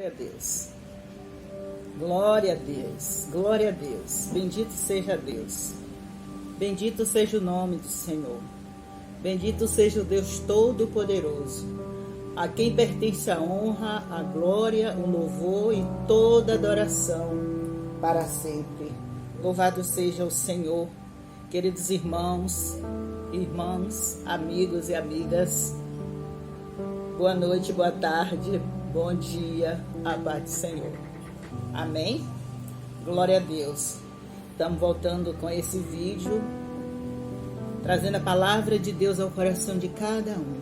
Glória a Deus. Glória a Deus. Glória a Deus. Bendito seja Deus. Bendito seja o nome do Senhor. Bendito seja o Deus Todo-Poderoso, a quem pertence a honra, a glória, o louvor e toda adoração para sempre. Louvado seja o Senhor. Queridos irmãos, amigos e amigas, boa noite, boa tarde, bom dia, a paz do Senhor. Amém? Glória a Deus. Estamos voltando com esse vídeo, trazendo a palavra de Deus ao coração de cada um.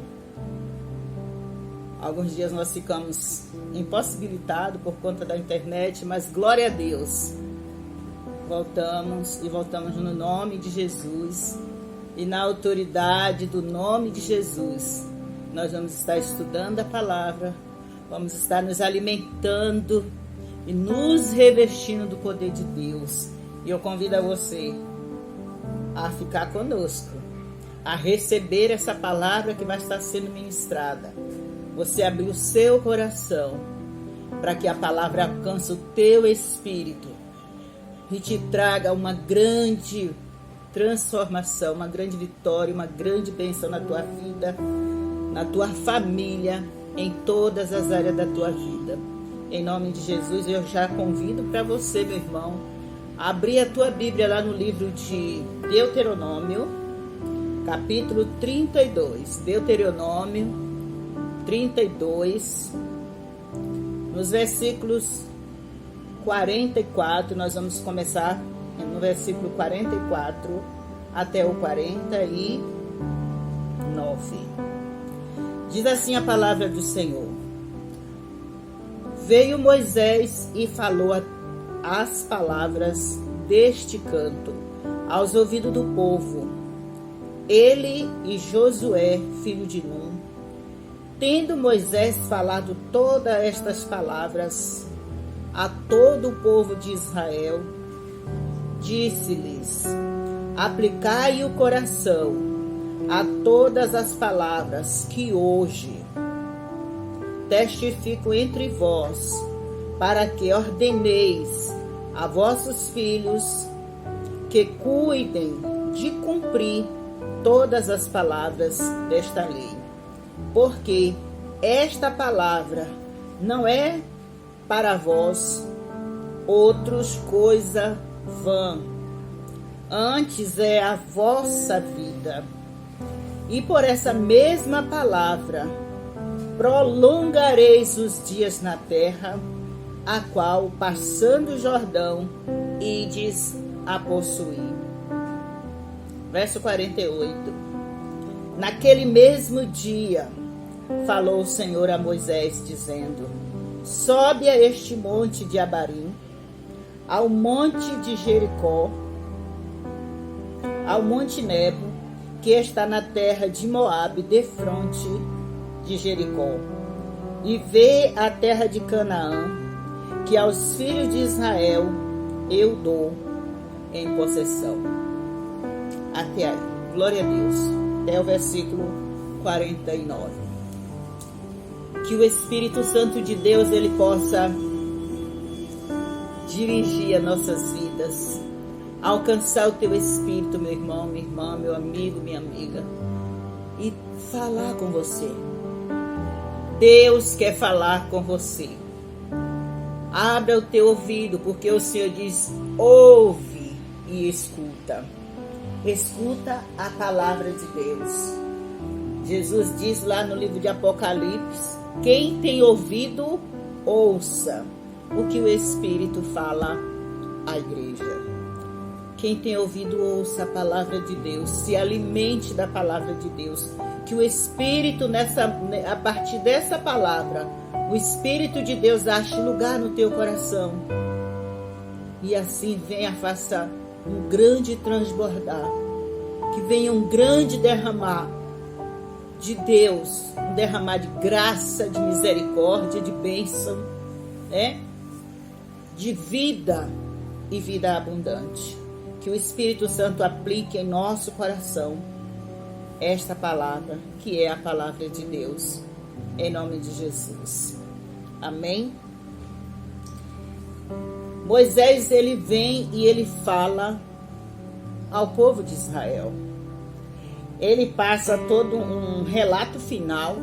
Alguns dias nós ficamos impossibilitados por conta da internet, mas glória a Deus. Voltamos no nome de Jesus e na autoridade do nome de Jesus. Nós vamos estar estudando a palavra, vamos estar nos alimentando e nos revestindo do poder de Deus. E eu convido a você a ficar conosco, a receber essa palavra que vai estar sendo ministrada. Você abrir o seu coração para que a palavra alcance o teu espírito e te traga uma grande transformação, uma grande vitória, uma grande bênção na tua vida, na tua família, em todas as áreas da tua vida. Em nome de Jesus, eu já convido para você, meu irmão, abrir a tua Bíblia lá no livro de Deuteronômio, capítulo 32. Deuteronômio 32, nos versículos 44, nós vamos começar no versículo 44 até o 49. Diz assim a palavra do Senhor: Veio Moisés e falou as palavras deste canto aos ouvidos do povo. Ele e Josué, filho de Num, tendo Moisés falado todas estas palavras a todo o povo de Israel, disse-lhes: Aplicai o coração a todas as palavras que hoje testifico entre vós, para que ordeneis a vossos filhos que cuidem de cumprir todas as palavras desta lei. Porque esta palavra não é para vós outros coisa vã, antes é a vossa vida. E por essa mesma palavra prolongareis os dias na terra, a qual, passando o Jordão, ides a possuir. Verso 48. Naquele mesmo dia falou o Senhor a Moisés, dizendo: Sobe a este monte de Abarim, ao monte de Jericó, ao monte Nebo, que está na terra de Moabe, defronte de Jericó, e vê a terra de Canaã, que aos filhos de Israel eu dou em possessão. Até aí. Glória a Deus. Até o versículo 49. Que o Espírito Santo de Deus, ele possa dirigir as nossas vidas, alcançar o teu espírito, meu irmão, minha irmã, meu amigo, minha amiga, e falar com você. Deus quer falar com você. Abra o teu ouvido, porque o Senhor diz: ouve e escuta. Escuta a palavra de Deus. Jesus diz lá no livro de Apocalipse: quem tem ouvido, ouça o que o Espírito fala à igreja. Quem tem ouvido, ouça a palavra de Deus, se alimente da palavra de Deus. Que o Espírito, a partir dessa palavra, o Espírito de Deus ache lugar no teu coração. E assim venha, faça um grande transbordar. Que venha um grande derramar de Deus, um derramar de graça, de misericórdia, de bênção, de vida e vida abundante. Que o Espírito Santo aplique em nosso coração esta palavra, que é a palavra de Deus, em nome de Jesus. Amém? Moisés, ele vem e ele fala ao povo de Israel. Ele passa todo um relato final.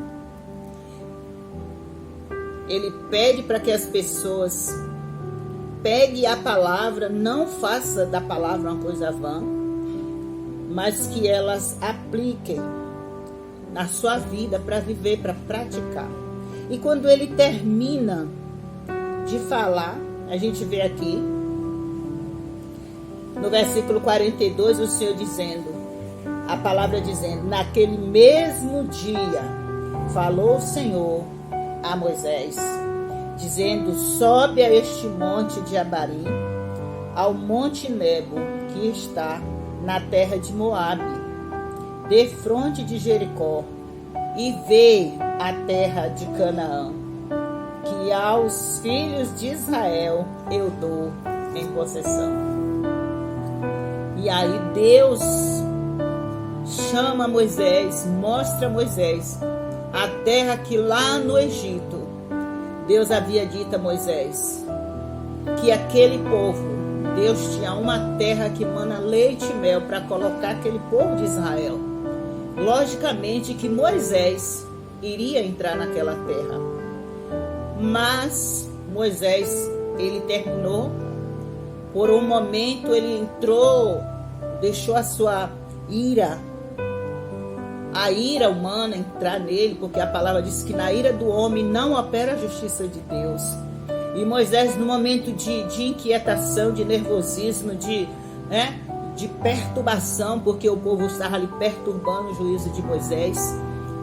Ele pede para que as pessoas peguem a palavra, não faça da palavra uma coisa vã, mas que elas apliquem na sua vida para viver, para praticar. E quando ele termina de falar, a gente vê aqui no versículo 42 o Senhor dizendo, a palavra dizendo, naquele mesmo dia falou o Senhor a Moisés, dizendo, sobe a este monte de Abarim, ao monte Nebo, que está na terra de Moabe, defronte de Jericó, e vê a terra de Canaã, que aos filhos de Israel eu dou em possessão. E aí Deus chama Moisés, mostra a Moisés a terra que lá no Egito Deus havia dito a Moisés que aquele povo, Deus tinha uma terra que mana leite e mel para colocar aquele povo de Israel. Logicamente que Moisés iria entrar naquela terra, mas Moisés, ele terminou, por um momento ele entrou, deixou a sua ira, a ira humana entrar nele, porque a palavra diz que na ira do homem não opera a justiça de Deus. E Moisés, no momento de inquietação, de nervosismo, de perturbação, porque o povo estava ali perturbando o juízo de Moisés,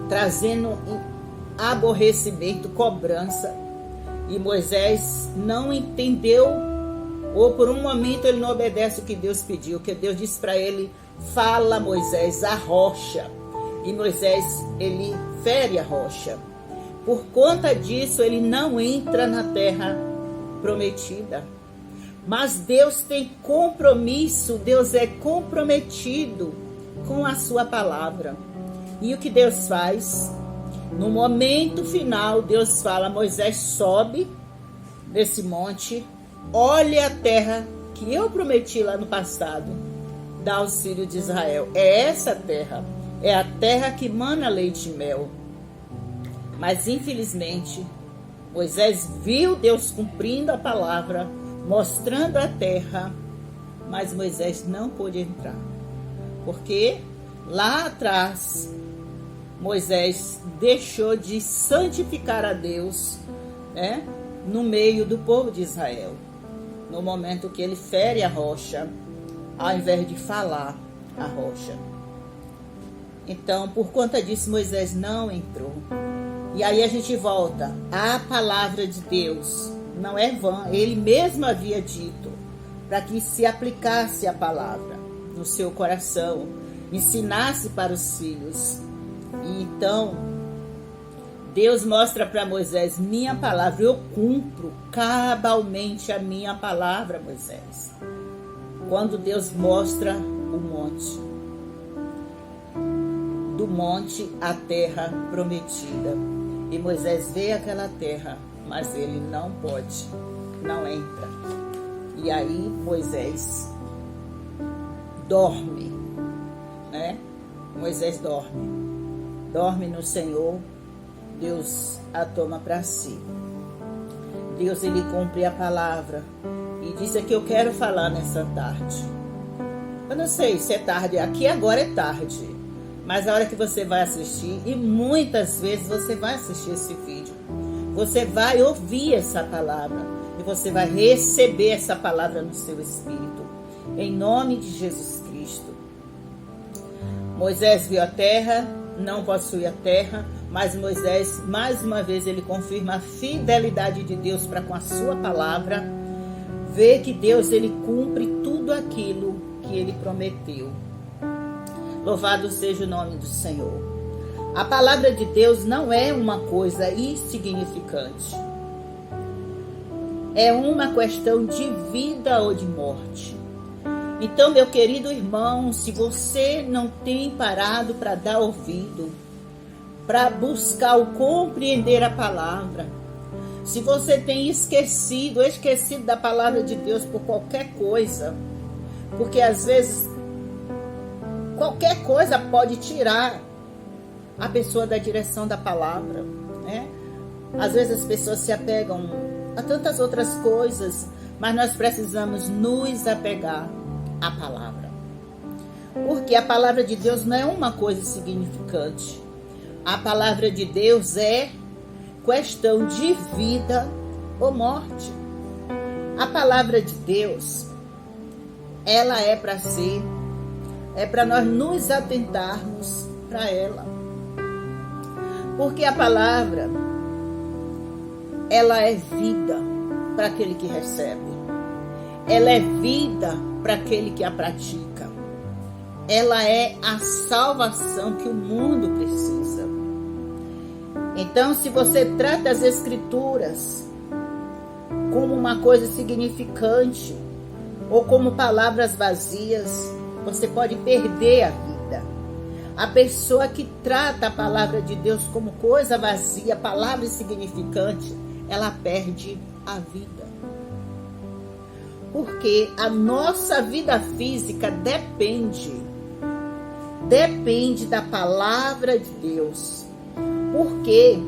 trazendo aborrecimento, cobrança, e Moisés não entendeu, ou por um momento ele não obedece o que Deus pediu, que Deus disse para ele, fala Moisés, a rocha. E Moisés, ele fere a rocha. Por conta disso, ele não entra na terra prometida. Mas Deus tem compromisso, Deus é comprometido com a sua palavra. E o que Deus faz? No momento final, Deus fala, Moisés, sobe desse monte, olhe a terra que eu prometi lá no passado, dá aos filhos de Israel. É essa terra. É a terra que mana leite e mel. Mas infelizmente, Moisés viu Deus cumprindo a palavra, mostrando a terra, mas Moisés não pôde entrar. Porque lá atrás, Moisés deixou de santificar a Deus, no meio do povo de Israel. No momento que ele fere a rocha, ao invés de falar a rocha. Então, por conta disso, Moisés não entrou. E aí a gente volta. A palavra de Deus não é vã. Ele mesmo havia dito para que se aplicasse a palavra no seu coração, ensinasse para os filhos. E então, Deus mostra para Moisés, minha palavra, eu cumpro cabalmente a minha palavra, Moisés. Quando Deus mostra o monte, do monte à terra prometida. E Moisés vê aquela terra, mas ele não pode, não entra. E aí Moisés dorme, Moisés dorme no Senhor, Deus a toma para si. Deus, ele cumpre a palavra e diz que eu quero falar nessa tarde. Eu não sei se é tarde, aqui agora é tarde. Mas a hora que você vai assistir, e muitas vezes você vai assistir esse vídeo, você vai ouvir essa palavra, e você vai receber essa palavra no seu espírito, em nome de Jesus Cristo. Moisés viu a terra, não possui a terra, mas Moisés, mais uma vez, ele confirma a fidelidade de Deus para com a sua palavra, vê que Deus, ele cumpre tudo aquilo que ele prometeu. Louvado seja o nome do Senhor. A palavra de Deus não é uma coisa insignificante. É uma questão de vida ou de morte. Então, meu querido irmão, se você não tem parado para dar ouvido, para buscar o compreender a palavra, Se você tem esquecido da palavra de Deus por qualquer coisa, porque às vezes qualquer coisa pode tirar a pessoa da direção da palavra, né? Às vezes as pessoas se apegam a tantas outras coisas, mas nós precisamos nos apegar à palavra. Porque a palavra de Deus não é uma coisa insignificante. A palavra de Deus é questão de vida ou morte. A palavra de Deus, ela é para nós nos atentarmos para ela. Porque a palavra, ela é vida para aquele que recebe. Ela é vida para aquele que a pratica. Ela é a salvação que o mundo precisa. Então, se você trata as Escrituras como uma coisa significante ou como palavras vazias, você pode perder a vida. A pessoa que trata a palavra de Deus como coisa vazia, palavra insignificante, ela perde a vida. Porque a nossa vida física depende da palavra de Deus. Porque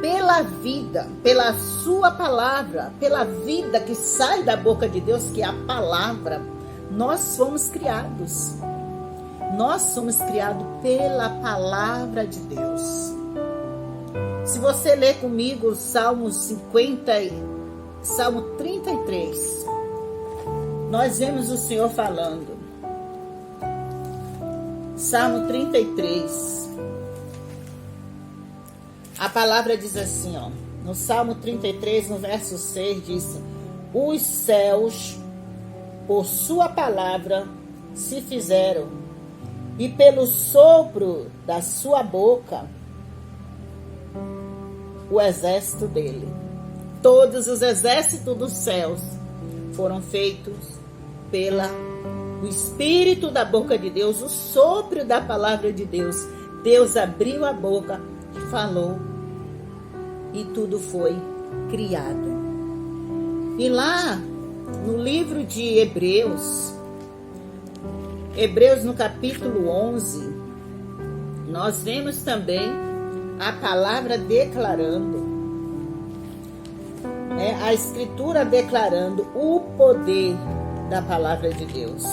pela vida, pela sua palavra, pela vida que sai da boca de Deus, que é a palavra, nós fomos criados. Nós somos criados pela palavra de Deus. Se você ler comigo o Salmo 33, nós vemos o Senhor falando. Salmo 33. A palavra diz assim, ó, no Salmo 33, no verso 6, diz: os céus, por sua palavra, se fizeram, e pelo sopro da sua boca, o exército dele. Todos os exércitos dos céus foram feitos o Espírito da boca de Deus, o sopro da palavra de Deus. Deus abriu a boca e falou, e tudo foi criado. E lá no livro de Hebreus no capítulo 11, nós vemos também a palavra declarando, a Escritura declarando o poder da palavra de Deus,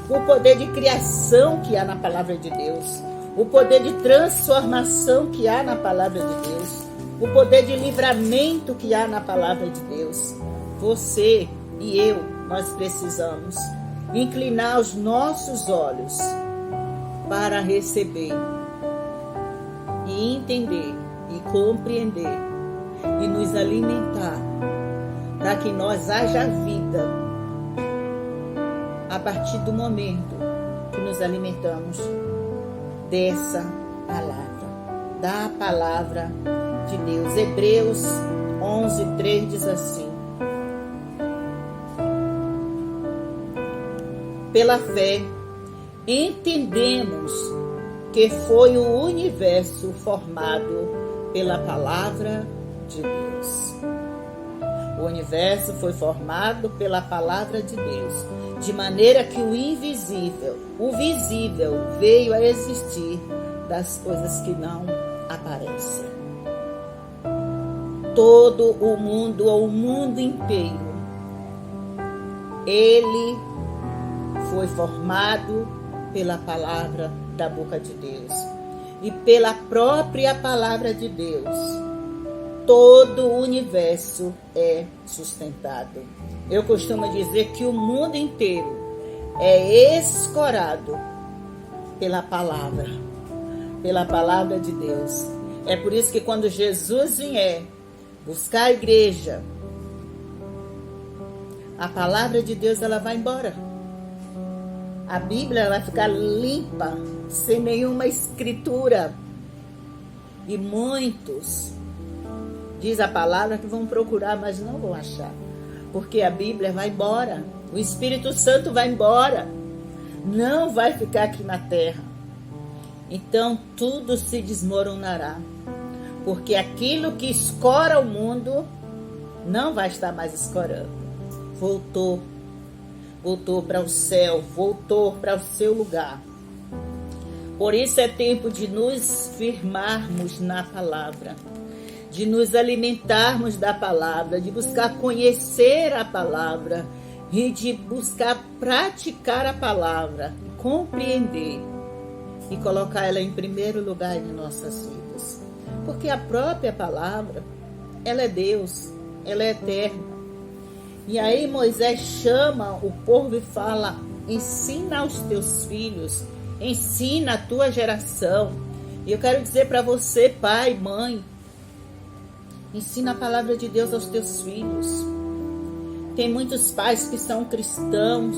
o poder de criação que há na palavra de Deus, o poder de transformação que há na palavra de Deus, o poder de livramento que há na palavra de Deus. Você e eu, nós precisamos inclinar os nossos olhos para receber e entender e compreender e nos alimentar, para que nós haja vida a partir do momento que nos alimentamos dessa palavra, da palavra de Deus. Hebreus 11:3 diz assim: pela fé entendemos que foi o universo formado pela palavra de Deus. O universo foi formado pela palavra de Deus, de maneira que o visível veio a existir das coisas que não aparecem. Todo o mundo inteiro, ele foi formado pela palavra da boca de Deus. E pela própria palavra de Deus, todo o universo é sustentado. Eu costumo dizer que o mundo inteiro é escorado pela palavra de Deus. É por isso que quando Jesus vier buscar a igreja, a palavra de Deus ela vai embora. A Bíblia vai ficar limpa, sem nenhuma escritura. E muitos, diz a palavra, que vão procurar, mas não vão achar. Porque a Bíblia vai embora. O Espírito Santo vai embora. Não vai ficar aqui na terra. Então tudo se desmoronará. Porque aquilo que escora o mundo não vai estar mais escorando. Voltou para o céu, voltou para o seu lugar. Por isso é tempo de nos firmarmos na palavra, de nos alimentarmos da palavra, de buscar conhecer a palavra e de buscar praticar a palavra, compreender e colocar ela em primeiro lugar em nossas vidas. Porque a própria palavra, ela é Deus, ela é eterna. E aí Moisés chama o povo e fala: ensina aos teus filhos, ensina a tua geração. E eu quero dizer para você, pai, mãe, ensina a palavra de Deus aos teus filhos. Tem muitos pais que são cristãos,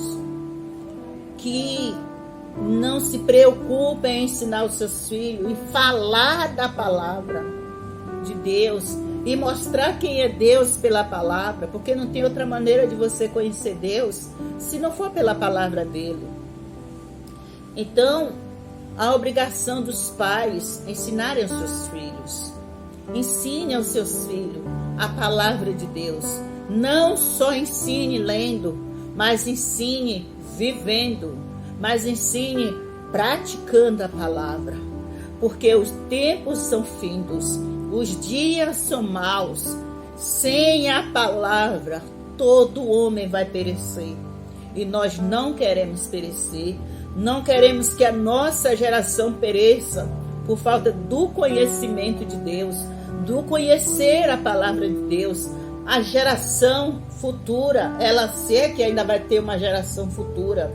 que não se preocupam em ensinar os seus filhos e falar da palavra de Deus e mostrar quem é Deus pela palavra, porque não tem outra maneira de você conhecer Deus se não for pela palavra dele. Então, a obrigação dos pais é ensinarem aos seus filhos. Ensine aos seus filhos a palavra de Deus. Não só ensine lendo, mas ensine vivendo, mas ensine praticando a palavra. Porque os tempos são findos, os dias são maus. Sem a palavra, todo homem vai perecer. E nós não queremos perecer. Não queremos que a nossa geração pereça por falta do conhecimento de Deus, do conhecer a palavra de Deus. A geração futura, ela sei que ainda vai ter uma geração futura,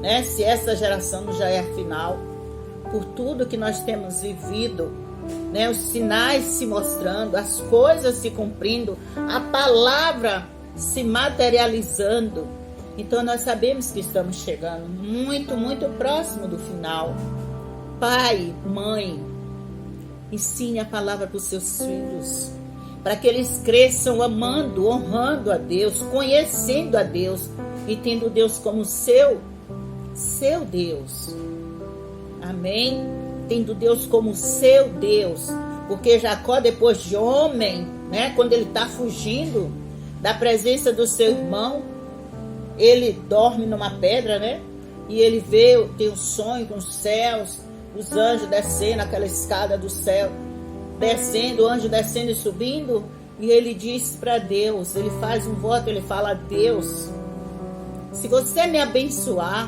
né? Se essa geração já é a final, por tudo que nós temos vivido, né? Os sinais se mostrando, as coisas se cumprindo, a palavra se materializando. Então nós sabemos que estamos chegando muito, muito próximo do final. Pai, mãe, ensine a palavra para os seus filhos, para que eles cresçam amando, honrando a Deus, conhecendo a Deus e tendo Deus como seu Deus. Amém? Tendo Deus como seu Deus. Porque Jacó, depois de homem, né, quando ele está fugindo da presença do seu irmão, ele dorme numa pedra, né? E ele vê, tem um sonho com os céus, os anjos descendo, aquela escada do céu, descendo, o anjo descendo e subindo. E ele diz para Deus, ele faz um voto, ele fala: Deus, se você me abençoar,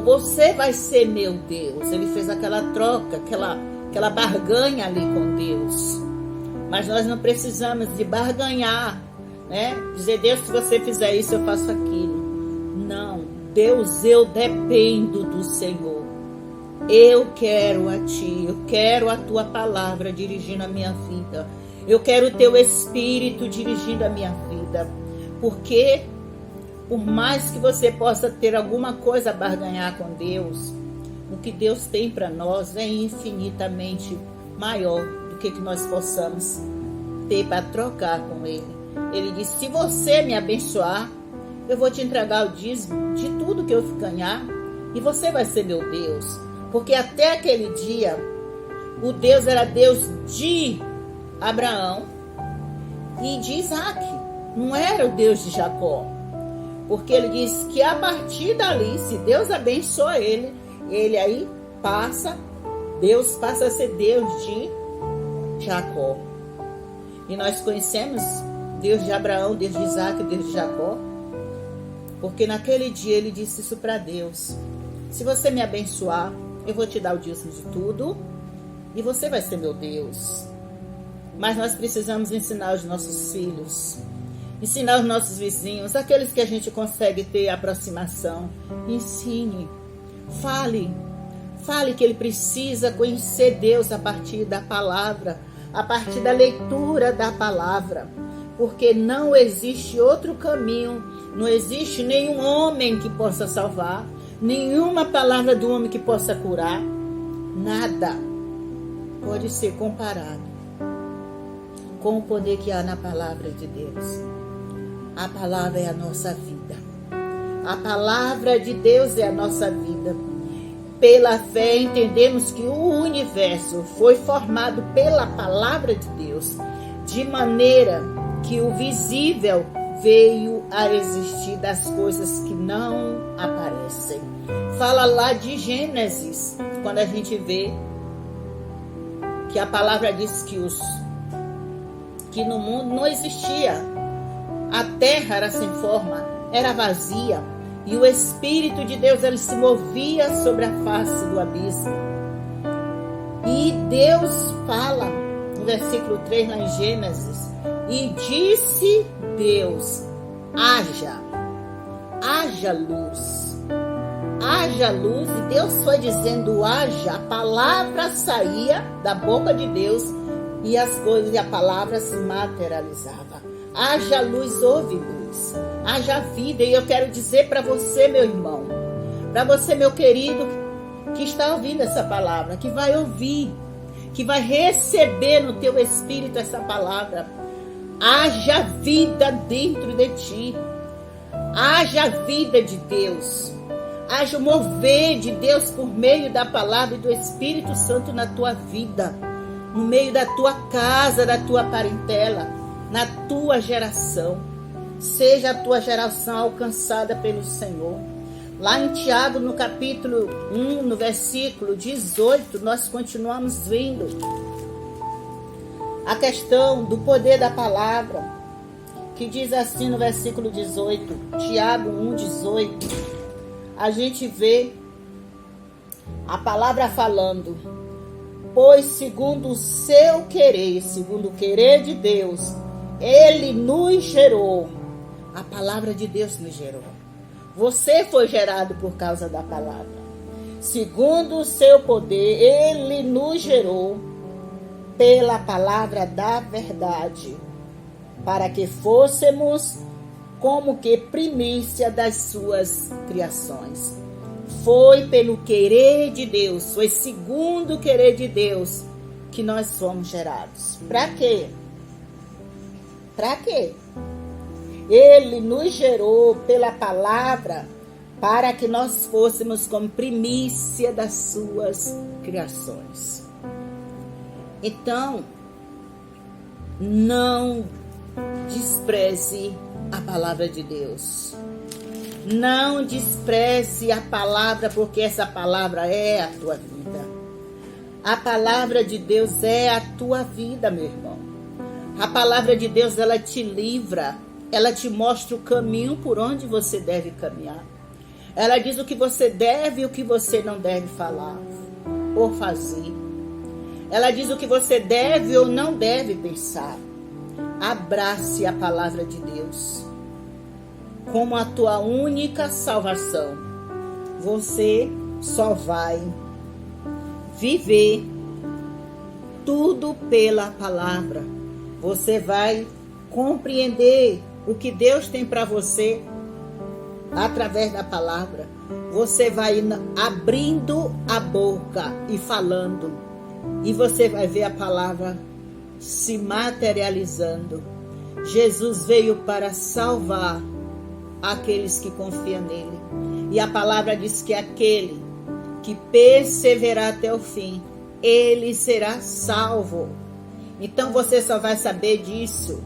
você vai ser meu Deus. Ele fez aquela troca, aquela barganha ali com Deus. Mas nós não precisamos de barganhar, né? Dizer: Deus, se você fizer isso, eu faço aquilo. Não, Deus, eu dependo do Senhor. Eu quero a Ti, eu quero a Tua palavra dirigindo a minha vida. Eu quero o Teu Espírito dirigindo a minha vida. Porque, por mais que você possa ter alguma coisa a barganhar com Deus, o que Deus tem para nós é infinitamente maior do que nós possamos ter para trocar com Ele. Ele disse: se você me abençoar, eu vou te entregar o dízimo de tudo que eu ganhar e você vai ser meu Deus. Porque até aquele dia, o Deus era Deus de Abraão e de Isaac. Não era o Deus de Jacó. Porque ele disse que a partir dali, se Deus abençoa ele aí Deus passa a ser Deus de Jacó. E nós conhecemos Deus de Abraão, Deus de Isaac, Deus de Jacó, porque naquele dia ele disse isso para Deus: se você me abençoar, eu vou te dar o dízimo de tudo e você vai ser meu Deus. Mas nós precisamos ensinar os nossos filhos, ensinar os nossos vizinhos, aqueles que a gente consegue ter aproximação. Ensine, fale que ele precisa conhecer Deus a partir da palavra, a partir da leitura da palavra. Porque não existe outro caminho, não existe nenhum homem que possa salvar, nenhuma palavra do homem que possa curar. Nada pode ser comparado com o poder que há na palavra de Deus. A palavra é a nossa vida. A palavra de Deus é a nossa vida. Pela fé entendemos que o universo foi formado pela palavra de Deus. de maneira que o visível veio a existir das coisas que não aparecem. Fala lá de Gênesis, quando a gente vê que a palavra diz que no mundo não existia. A terra era sem forma, era vazia, e o Espírito de Deus ele se movia sobre a face do abismo. E Deus fala no versículo 3 lá em Gênesis: e disse Deus, haja luz. Haja luz, e Deus foi dizendo haja, a palavra saía da boca de Deus e as coisas e a palavra se materializava. Haja luz, houve luz, haja vida. E eu quero dizer para você, meu irmão, para você, meu querido, que está ouvindo essa palavra, que vai ouvir, que vai receber no teu espírito essa palavra. Haja vida dentro de ti, haja vida de Deus, haja o mover de Deus por meio da palavra e do Espírito Santo na tua vida, no meio da tua casa, da tua parentela, na tua geração. Seja a tua geração alcançada pelo Senhor. Lá em Tiago, no capítulo 1, no versículo 18, nós continuamos vendo a questão do poder da palavra, que diz assim no versículo 18, Tiago 1, 18, a gente vê a palavra falando: pois segundo o seu querer, segundo o querer de Deus, Ele nos gerou. A palavra de Deus nos gerou. Você foi gerado por causa da palavra. Segundo o seu poder, Ele nos gerou pela palavra da verdade, para que fôssemos como que primícia das suas criações. Foi pelo querer de Deus, foi segundo o querer de Deus que nós fomos gerados. Para quê? Para quê? Ele nos gerou pela palavra para que nós fôssemos como primícia das suas criações. Então, não despreze a palavra de Deus. Não despreze a palavra, porque essa palavra é a tua vida. A palavra de Deus é a tua vida, meu irmão. A palavra de Deus, ela te livra, ela te mostra o caminho por onde você deve caminhar. Ela diz o que você deve e o que você não deve falar ou fazer. Ela diz o que você deve ou não deve pensar. Abrace a palavra de Deus como a tua única salvação. Você só vai viver tudo pela palavra. Você vai compreender o que Deus tem para você através da palavra. Você vai abrindo a boca e falando, e você vai ver a palavra se materializando. Jesus veio para salvar aqueles que confiam nele. E a palavra diz que aquele que perseverar até o fim, ele será salvo. Então você só vai saber disso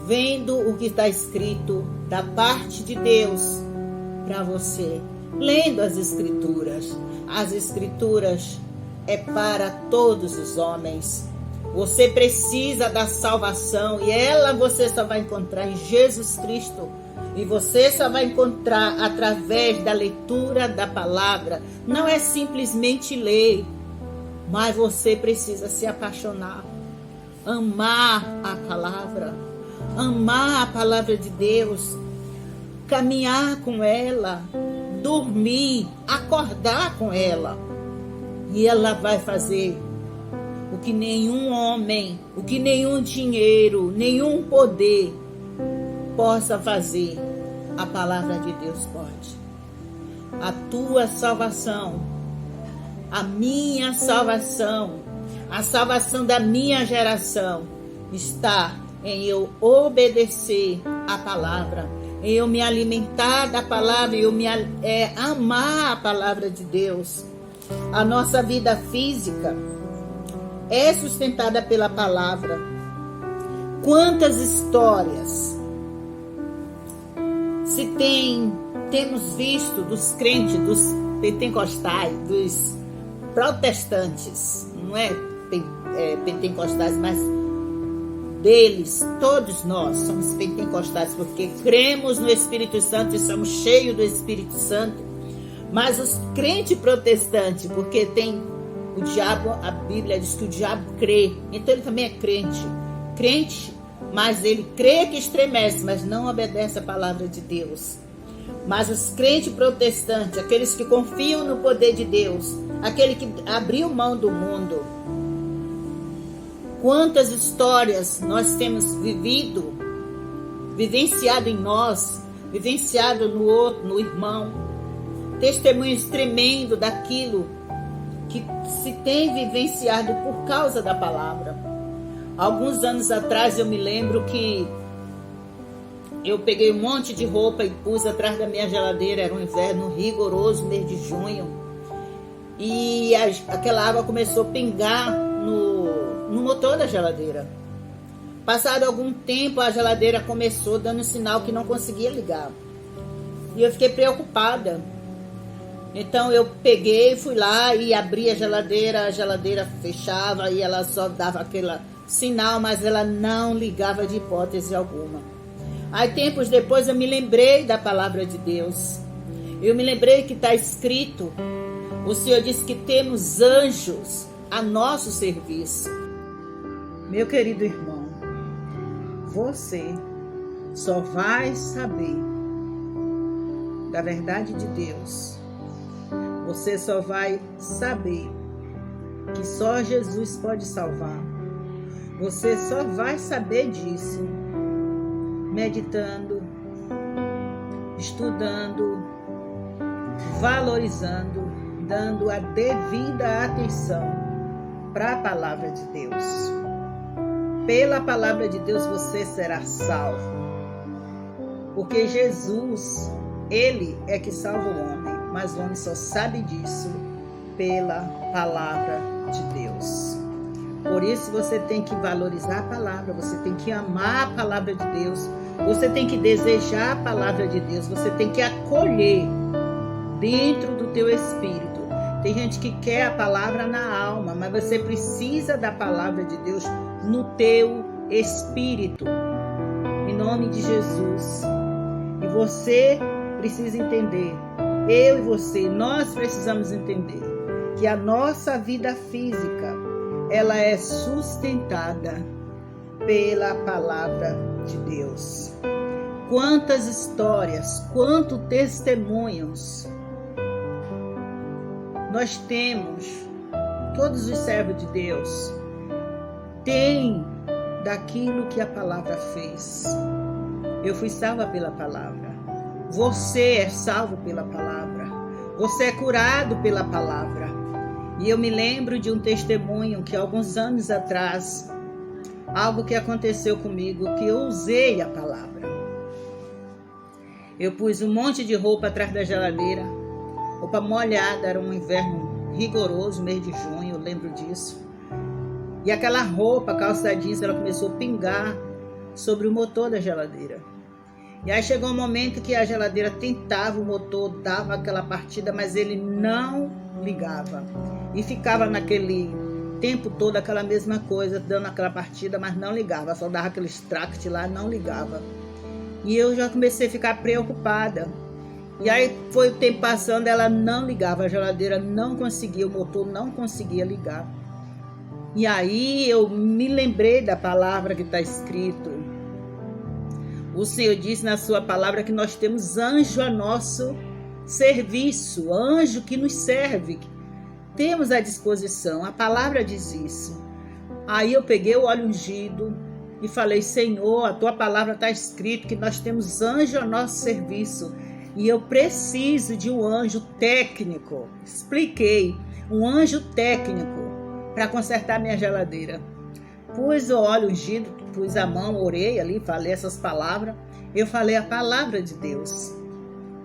vendo o que está escrito da parte de Deus para você, lendo as Escrituras. As Escrituras é para todos os homens. Você precisa da salvação e ela você só vai encontrar em Jesus Cristo. E você só vai encontrar através da leitura da palavra. Não é simplesmente ler, mas você precisa se apaixonar, amar a palavra, amar a palavra de Deus, caminhar com ela, dormir, acordar com ela. E ela vai fazer o que nenhum homem, o que nenhum dinheiro, nenhum poder possa fazer. A palavra de Deus pode. A tua salvação, a minha salvação, a salvação da minha geração está em eu obedecer a palavra, em eu me alimentar da palavra, em eu amar a palavra de Deus. A nossa vida física é sustentada pela palavra. Quantas histórias temos visto dos crentes, dos pentecostais, dos protestantes, não é pentecostais, mas deles, todos nós somos pentecostais, porque cremos no Espírito Santo e somos cheios do Espírito Santo. Mas os crentes protestantes, porque tem o diabo, a Bíblia diz que o diabo crê, então ele também é crente, mas ele crê que estremece, mas não obedece a palavra de Deus. Mas os crentes protestantes, aqueles que confiam no poder de Deus, aquele que abriu mão do mundo, quantas histórias nós temos vivenciado em nós, vivenciado no outro, no irmão, testemunhos tremendos daquilo que se tem vivenciado por causa da palavra. Alguns anos atrás eu me lembro que eu peguei um monte de roupa e pus atrás da minha geladeira. Era um inverno rigoroso, mês de junho, e aquela água começou a pingar no motor da geladeira. Passado algum tempo, a geladeira começou dando sinal que não conseguia ligar, e eu fiquei preocupada. Então eu peguei, fui lá e abri a geladeira fechava e ela só dava aquele sinal, mas ela não ligava de hipótese alguma. Aí tempos depois eu me lembrei da palavra de Deus. Eu me lembrei que está escrito, o Senhor disse que temos anjos a nosso serviço. Meu querido irmão, você só vai saber da verdade de Deus. Você só vai saber que só Jesus pode salvar. Você só vai saber disso meditando, estudando, valorizando, dando a devida atenção para a palavra de Deus. Pela palavra de Deus você será salvo. Porque Jesus, Ele é que salva o homem. Mas o homem só sabe disso pela palavra de Deus. Por isso você tem que valorizar a palavra, você tem que amar a palavra de Deus, você tem que desejar a palavra de Deus, você tem que acolher dentro do teu espírito. Tem gente que quer a palavra na alma, mas você precisa da palavra de Deus no teu espírito, em nome de Jesus. E você precisa entender, eu e você, nós precisamos entender que a nossa vida física, ela é sustentada pela palavra de Deus. Quantas histórias, quantos testemunhos nós temos, todos os servos de Deus têm daquilo que a palavra fez. Eu fui salva pela palavra. Você é salvo pela palavra. Você é curado pela palavra. E eu me lembro de um testemunho que alguns anos atrás, algo que aconteceu comigo, que eu usei a palavra. Eu pus um monte de roupa atrás da geladeira, roupa molhada, era um inverno rigoroso, mês de junho, eu lembro disso. E aquela roupa, calça jeans, ela começou a pingar sobre o motor da geladeira. E aí chegou um momento que a geladeira tentava, o motor dava aquela partida, mas ele não ligava. E ficava naquele tempo todo aquela mesma coisa, dando aquela partida, mas não ligava. Só dava aquele extract lá, não ligava. E eu já comecei a ficar preocupada. E aí foi o tempo passando, ela não ligava, a geladeira não conseguia, o motor não conseguia ligar. E aí eu me lembrei da palavra que está escrito. O Senhor disse na sua palavra que nós temos anjo a nosso serviço, anjo que nos serve, temos à disposição, a palavra diz isso. Aí eu peguei o óleo ungido e falei, Senhor, a tua palavra está escrito que nós temos anjo a nosso serviço e eu preciso de um anjo técnico. Expliquei, um anjo técnico para consertar minha geladeira. Pus o óleo ungido, pus a mão, orei ali, falei essas palavras. Eu falei a palavra de Deus,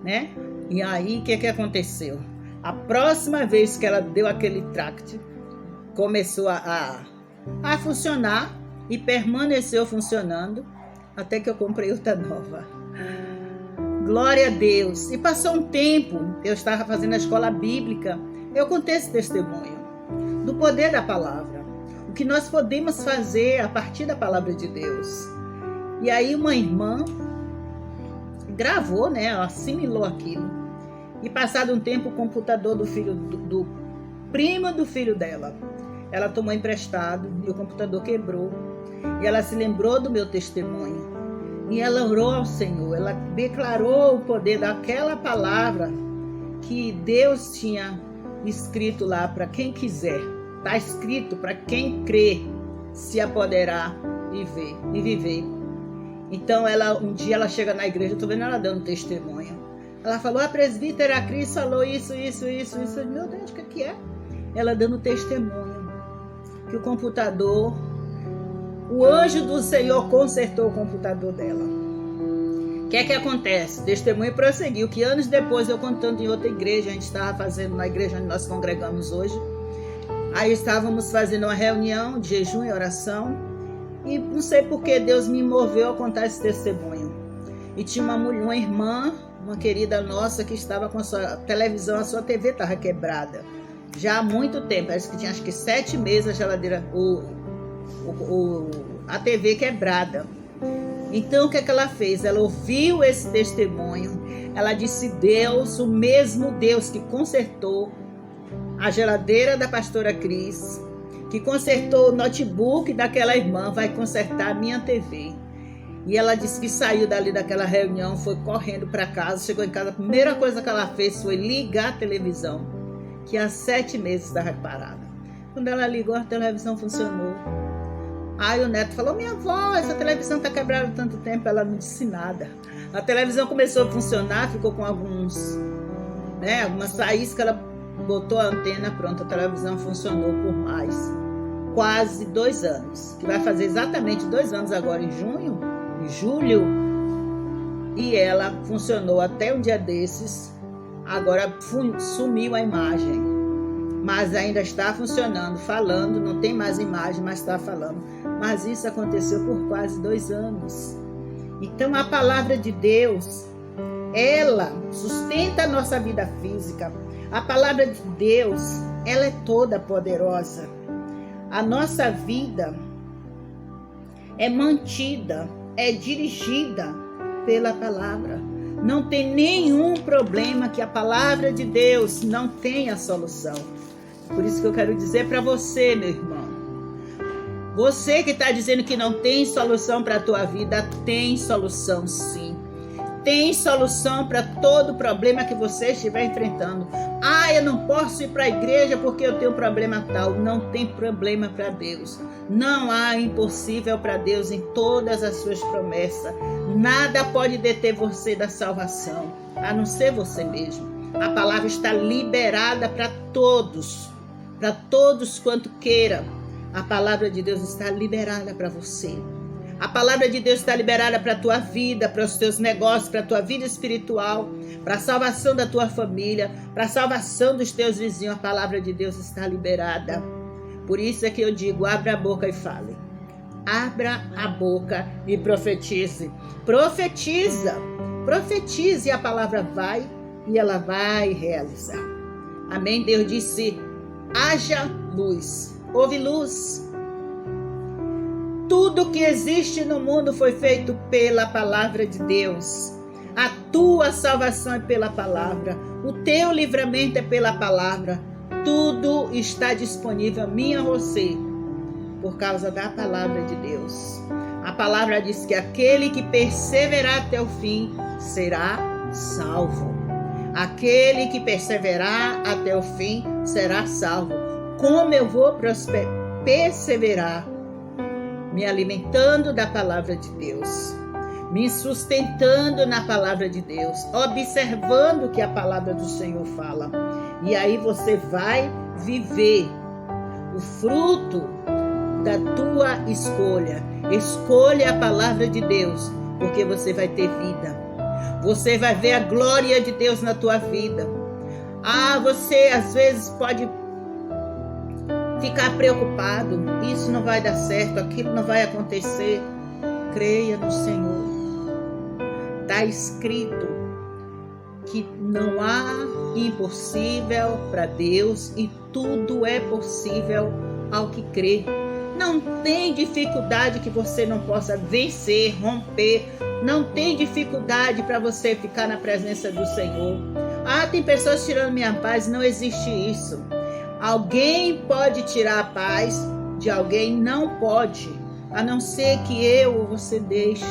né? E aí, o que aconteceu? A próxima vez que ela deu aquele tract, começou a funcionar, e permaneceu funcionando até que eu comprei outra nova. Glória a Deus. E passou um tempo, eu estava fazendo a escola bíblica, eu contei esse testemunho do poder da palavra, o que nós podemos fazer a partir da palavra de Deus. E aí uma irmã gravou, né, assimilou aquilo. E passado um tempo, o computador do filho do primo do filho dela, ela tomou emprestado e o computador quebrou. E ela se lembrou do meu testemunho. E ela orou ao Senhor, ela declarou o poder daquela palavra que Deus tinha escrito lá para quem quiser. Está escrito para quem crê se apoderar e viver. Então um dia ela chega na igreja, eu estou vendo ela dando testemunho. Ela falou, a presbítera Cris falou isso. Meu Deus, o que é? Ela dando testemunho que o computador, o anjo do Senhor consertou o computador dela. O que é que acontece? O testemunho prosseguiu, que anos depois, eu contando em outra igreja, a gente estava fazendo na igreja onde nós congregamos hoje, aí estávamos fazendo uma reunião de jejum e oração, e não sei por que Deus me moveu a contar esse testemunho. E tinha uma irmã, uma querida nossa, que estava com a sua televisão, a sua TV estava quebrada. Já há muito tempo, acho que tinha 7 meses a geladeira, a TV quebrada. Então o que é que ela fez? Ela ouviu esse testemunho, ela disse, Deus, o mesmo Deus que consertou a geladeira da pastora Cris, que consertou o notebook daquela irmã, vai consertar a minha TV. E ela disse que saiu dali daquela reunião, foi correndo para casa, chegou em casa, a primeira coisa que ela fez foi ligar a televisão, que há 7 meses estava parada. Quando ela ligou, a televisão funcionou. Aí o neto falou, minha avó, essa televisão está quebrada há tanto tempo. Ela não disse nada. A televisão começou a funcionar, ficou com algumas faíscas, ela botou a antena, pronto, a televisão funcionou por mais quase 2 anos, que vai fazer exatamente 2 anos agora em julho, e ela funcionou até um dia desses. Agora sumiu a imagem, mas ainda está funcionando, falando, não tem mais imagem, mas está falando. Mas isso aconteceu por quase 2 anos. Então a palavra de Deus, ela sustenta a nossa vida física. A palavra de Deus, ela é toda poderosa. A nossa vida é mantida, é dirigida pela palavra. Não tem nenhum problema que a palavra de Deus não tenha solução. Por isso que eu quero dizer para você, meu irmão, você que está dizendo que não tem solução para a tua vida, tem solução sim. Tem solução para todo problema que você estiver enfrentando. Eu não posso ir para a igreja porque eu tenho um problema tal. Não tem problema para Deus. Não há impossível para Deus em todas as suas promessas. Nada pode deter você da salvação, a não ser você mesmo. A palavra está liberada para todos quanto queira. A palavra de Deus está liberada para você. A palavra de Deus está liberada para a tua vida, para os teus negócios, para a tua vida espiritual, para a salvação da tua família, para a salvação dos teus vizinhos. A palavra de Deus está liberada. Por isso é que eu digo, abra a boca e fale. Abra a boca e profetize. Profetize e a palavra vai e ela vai realizar. Amém? Deus disse, haja luz. Houve luz. Tudo que existe no mundo foi feito pela palavra de Deus. A tua salvação é pela palavra. O teu livramento é pela palavra. Tudo está disponível a mim e a você por causa da palavra de Deus. A palavra diz que aquele que perseverar até o fim será salvo. Aquele que perseverar até o fim será salvo. Como eu vou perseverar? Me alimentando da palavra de Deus, me sustentando na palavra de Deus, observando o que a palavra do Senhor fala. E aí você vai viver o fruto da tua escolha. Escolha a palavra de Deus, porque você vai ter vida. Você vai ver a glória de Deus na tua vida. Você às vezes pode ficar preocupado, isso não vai dar certo, aquilo não vai acontecer. Creia no Senhor. Está escrito que não há impossível para Deus e tudo é possível ao que crê. Não tem dificuldade que você não possa vencer, romper. Não tem dificuldade para você ficar na presença do Senhor. Ah, tem pessoas tirando minha paz. Não existe isso. Alguém pode tirar a paz de alguém? Não pode. A não ser que eu ou você deixe.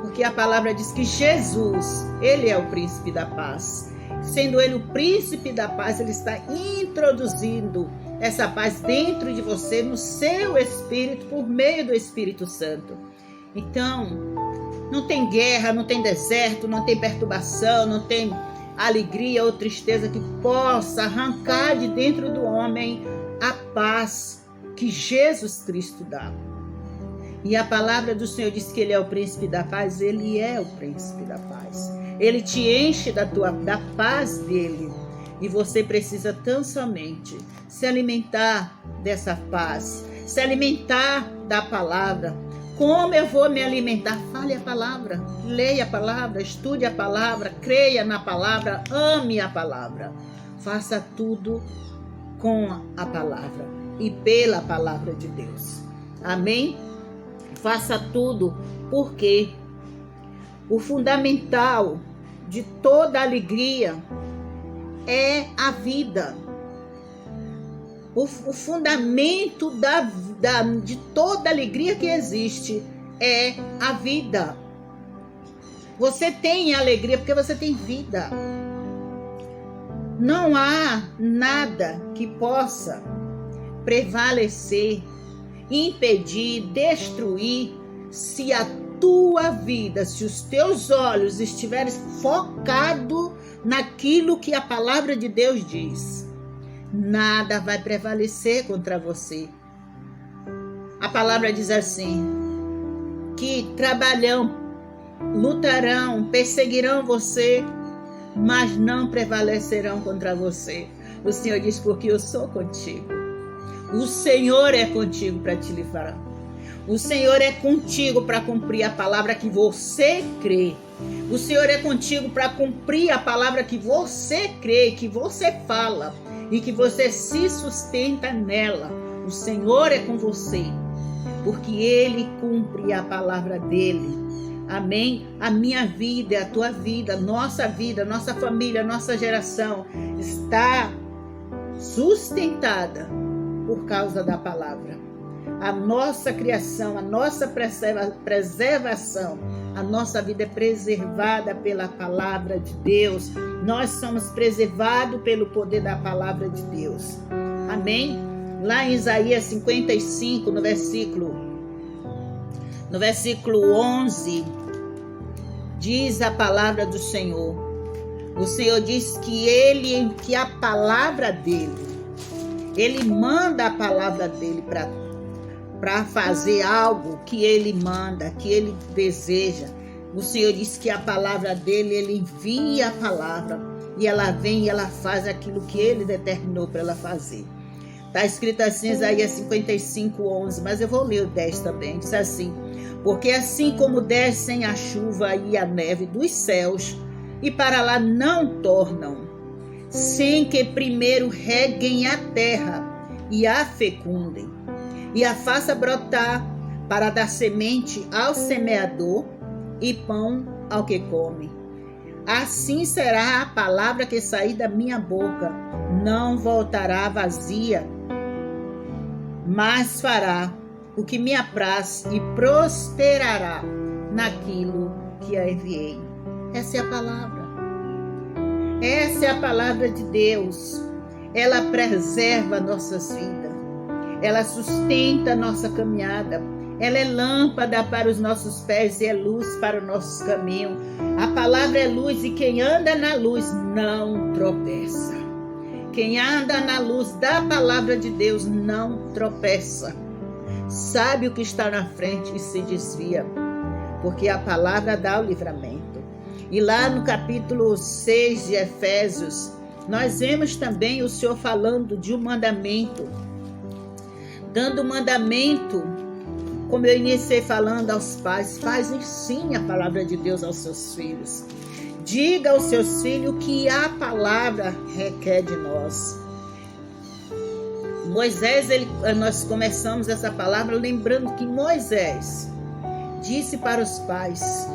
Porque a palavra diz que Jesus, Ele é o príncipe da paz. Sendo Ele o príncipe da paz, Ele está introduzindo essa paz dentro de você, no seu espírito, por meio do Espírito Santo. Então, não tem guerra, não tem deserto, não tem perturbação, não tem alegria ou tristeza que possa arrancar de dentro do homem a paz que Jesus Cristo dá. E a palavra do Senhor diz que Ele é o príncipe da paz. Ele é o príncipe da paz. Ele te enche da paz dele. E você precisa tão somente se alimentar dessa paz, se alimentar da palavra. Como eu vou me alimentar? Fale a palavra, leia a palavra, estude a palavra, creia na palavra, ame a palavra. Faça tudo com a palavra e pela palavra de Deus. Amém? Faça tudo, porque o fundamental de toda alegria é a vida. O fundamento de toda alegria que existe é a vida. Você tem alegria porque você tem vida. Não há nada que possa prevalecer, impedir, destruir, se a tua vida, se os teus olhos estiverem focados naquilo que a palavra de Deus diz. Nada vai prevalecer contra você. A palavra diz assim, que trabalham, lutarão, perseguirão você, mas não prevalecerão contra você. O Senhor diz, porque eu sou contigo. O Senhor é contigo para te livrar. O Senhor é contigo para cumprir a palavra que você crê. O Senhor é contigo para cumprir a palavra que você crê, que você fala e que você se sustenta nela. O Senhor é com você, porque Ele cumpre a palavra dEle. Amém? A minha vida, a tua vida, nossa família, nossa geração está sustentada por causa da palavra. A nossa criação, a nossa preservação, a nossa vida é preservada pela palavra de Deus. Nós somos preservados pelo poder da palavra de Deus. Amém? Lá em Isaías 55, no versículo 11, diz a palavra do Senhor. O Senhor diz que a palavra dele, Ele manda a palavra dele para fazer algo que Ele manda, que Ele deseja. O Senhor diz que a palavra dele, Ele envia a palavra e ela vem e ela faz aquilo que Ele determinou para ela fazer. Está escrito assim, Isaías 55, 11, mas eu vou ler o 10 também. Diz assim, porque assim como descem a chuva e a neve dos céus e para lá não tornam, sem que primeiro reguem a terra e a fecundem, e a faça brotar para dar semente ao semeador e pão ao que come. Assim será a palavra que sair da minha boca, não voltará vazia, mas fará o que me apraz e prosperará naquilo que a enviei. Essa é a palavra. Essa é a palavra de Deus. Ela preserva nossas vidas. Ela sustenta a nossa caminhada. Ela é lâmpada para os nossos pés e é luz para o nosso caminho. A palavra é luz e quem anda na luz não tropeça. Quem anda na luz da palavra de Deus não tropeça. Sabe o que está na frente e se desvia, porque a palavra dá o livramento. E lá no capítulo 6 de Efésios, nós vemos também o Senhor falando de um mandamento. dando mandamento, como eu iniciei falando aos pais. Ensine a palavra de Deus aos seus filhos. Diga aos seus filhos o que a palavra requer de nós. Moisés, nós começamos essa palavra lembrando que Moisés disse para os pais: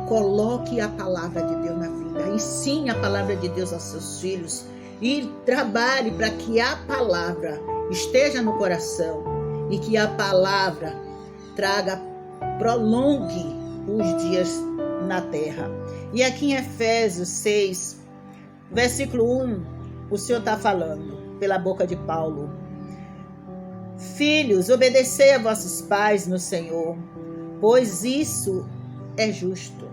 coloque a palavra de Deus na vida, ensine a palavra de Deus aos seus filhos e trabalhe para que a palavra esteja no coração e que a palavra prolongue os dias na terra. E aqui em Efésios 6, versículo 1, o Senhor está falando pela boca de Paulo: filhos, obedecei a vossos pais no Senhor, pois isso é justo.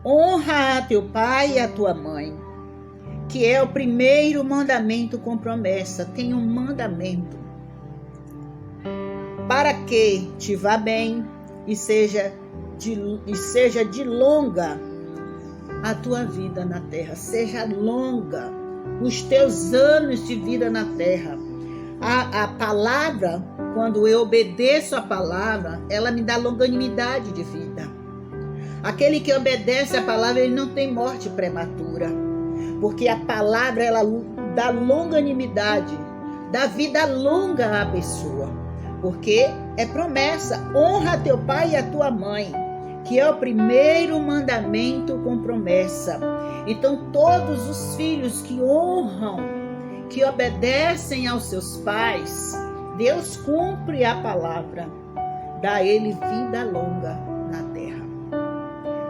Honra a teu pai e a tua mãe, que é o primeiro mandamento com promessa. Tem um mandamento: para que te vá bem e seja de longa a tua vida na terra. Seja longa os teus anos de vida na terra. A palavra, quando eu obedeço a palavra, ela me dá longanimidade de vida. Aquele que obedece a palavra, ele não tem morte prematura, porque a palavra, ela dá longanimidade, dá vida longa à pessoa, porque é promessa: honra teu pai e a tua mãe, que é o primeiro mandamento com promessa. Então todos os filhos que honram, que obedecem aos seus pais, Deus cumpre a palavra, dá a ele vida longa na terra.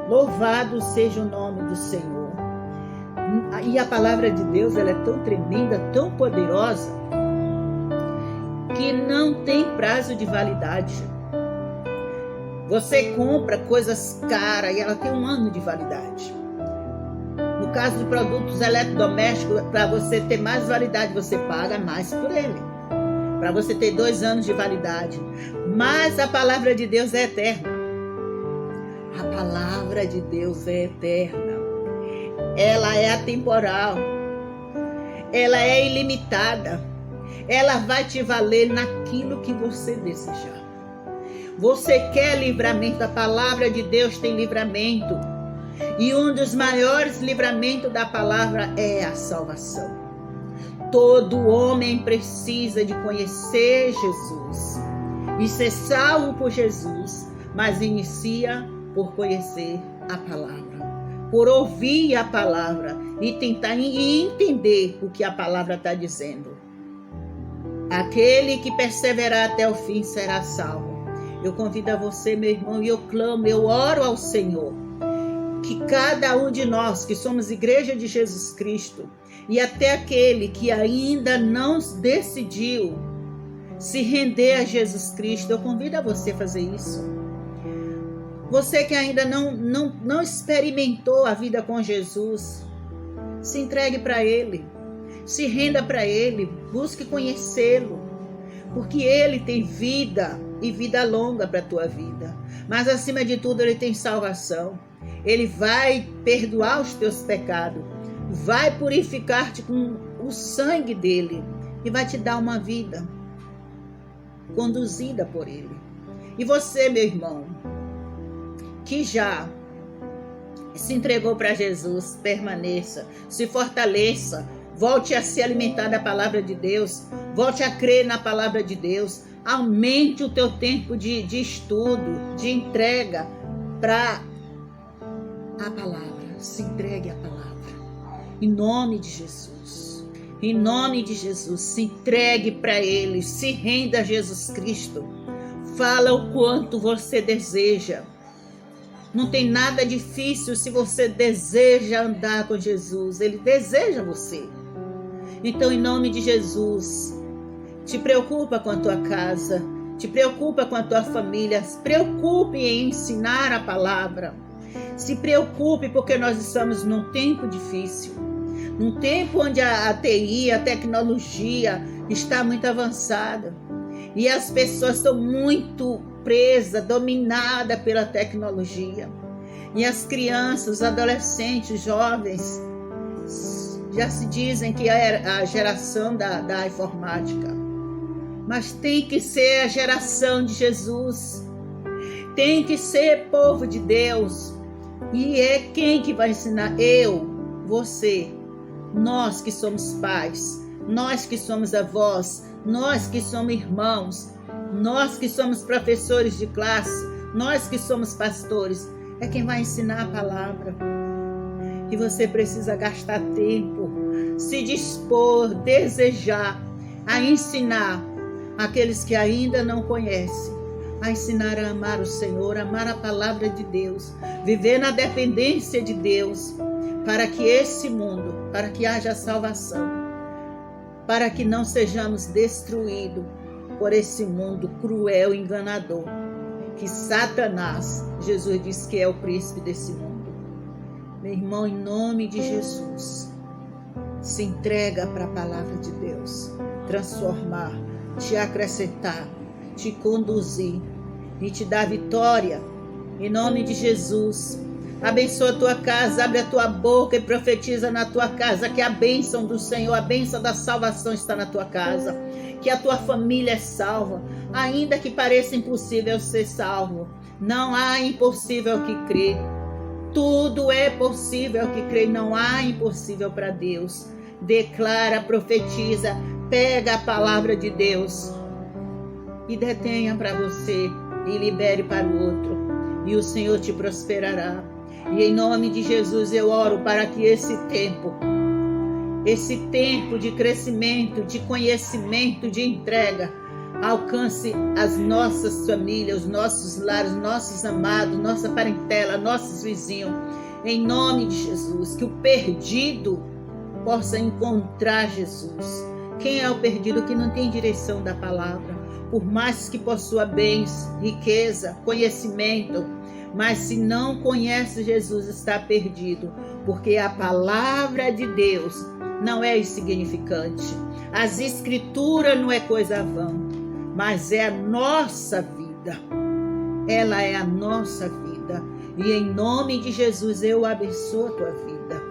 Louvado seja o nome do Senhor. E a palavra de Deus, ela é tão tremenda, tão poderosa, que não tem prazo de validade. Você compra coisas caras e ela tem 1 ano de validade. No caso de produtos eletrodomésticos, para você ter mais validade, você paga mais por ele. Para você ter 2 anos de validade. Mas a palavra de Deus é eterna. A palavra de Deus é eterna. Ela é atemporal. Ela é ilimitada. Ela vai te valer naquilo que você desejar. Você quer livramento? A palavra de Deus tem livramento. E um dos maiores livramentos da palavra é a salvação. Todo homem precisa de conhecer Jesus e ser salvo por Jesus, mas inicia por conhecer a palavra, por ouvir a palavra e tentar entender o que a palavra está dizendo. Aquele que perseverar até o fim será salvo. Eu convido a você, meu irmão, e eu clamo, eu oro ao Senhor, que cada um de nós que somos igreja de Jesus Cristo, e até aquele que ainda não decidiu se render a Jesus Cristo, eu convido a você a fazer isso. Você que ainda não experimentou a vida com Jesus, se entregue para Ele, se renda para Ele, busque conhecê-lo, porque Ele tem vida e vida longa para a tua vida. Mas acima de tudo, Ele tem salvação. Ele vai perdoar os teus pecados, vai purificar-te com o sangue dele e vai te dar uma vida conduzida por ele. E você, meu irmão, que já se entregou para Jesus, permaneça, se fortaleça, volte a se alimentar da palavra de Deus, volte a crer na palavra de Deus, aumente o teu tempo de estudo, de entrega para a palavra. Se entregue à palavra. Em nome de Jesus. Em nome de Jesus. Se entregue para Ele. Se renda a Jesus Cristo. Fala o quanto você deseja. Não tem nada difícil se você deseja andar com Jesus. Ele deseja você. Então, em nome de Jesus, te preocupa com a tua casa. Te preocupa com a tua família. Se preocupe em ensinar a palavra. Se preocupe, porque nós estamos num tempo difícil, num tempo onde a TI, a tecnologia está muito avançada e as pessoas estão muito presas, dominadas pela tecnologia. E as crianças, os adolescentes, os jovens já se dizem que é a geração da informática. mas tem que ser a geração de Jesus. Tem que ser povo de Deus. E é quem que vai ensinar? Eu, você, nós que somos pais, nós que somos avós, nós que somos irmãos, nós que somos professores de classe, nós que somos pastores, é quem vai ensinar a palavra. E você precisa gastar tempo, se dispor, desejar a ensinar aqueles que ainda não conhecem, a ensinar a amar o Senhor, amar a palavra de Deus, viver na dependência de Deus, para que esse mundo, para que haja salvação, para que não sejamos destruídos por esse mundo cruel e enganador, que Satanás, Jesus diz que é o príncipe desse mundo. Meu irmão, em nome de Jesus, se entrega para a palavra de Deus, transformar, te acrescentar, te conduzir e te dar vitória. Em nome de Jesus, abençoa a tua casa, abre a tua boca e profetiza na tua casa que a bênção do Senhor, a bênção da salvação está na tua casa, que a tua família é salva, ainda que pareça impossível ser salvo. Não há impossível que crê. Tudo é possível que crê, não há impossível para Deus. Declara, profetiza, pega a palavra de Deus e detenha para você e libere para o outro, e o Senhor te prosperará. E em nome de Jesus eu oro para que esse tempo de crescimento, de conhecimento, de entrega, alcance as nossas famílias, os nossos lares, nossos amados, nossa parentela, nossos vizinhos. Em nome de Jesus, que o perdido possa encontrar Jesus. Quem é o perdido que não tem direção da palavra? Por mais que possua bens, riqueza, conhecimento, mas se não conhece Jesus, está perdido, porque a palavra de Deus não é insignificante. As escrituras não é coisa vã, mas é a nossa vida. Ela é a nossa vida. E em nome de Jesus eu abençoo a tua vida.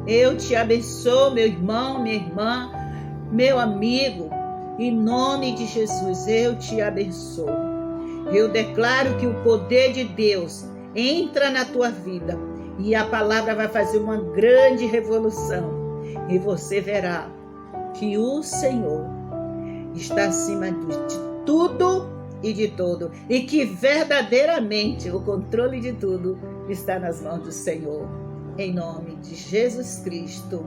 Eu te abençoo, meu irmão, minha irmã, meu amigo. Em nome de Jesus eu te abençoo. Eu declaro que o poder de Deus entra na tua vida e a palavra vai fazer uma grande revolução. E você verá que o Senhor está acima de tudo e de todo. E que verdadeiramente o controle de tudo está nas mãos do Senhor. Em nome de Jesus Cristo.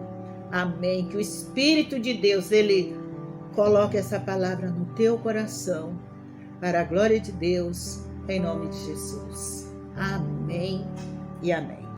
Amém. Que o Espírito de Deus, Ele coloque essa palavra no teu coração. Para a glória de Deus. Em nome de Jesus. Amém e amém.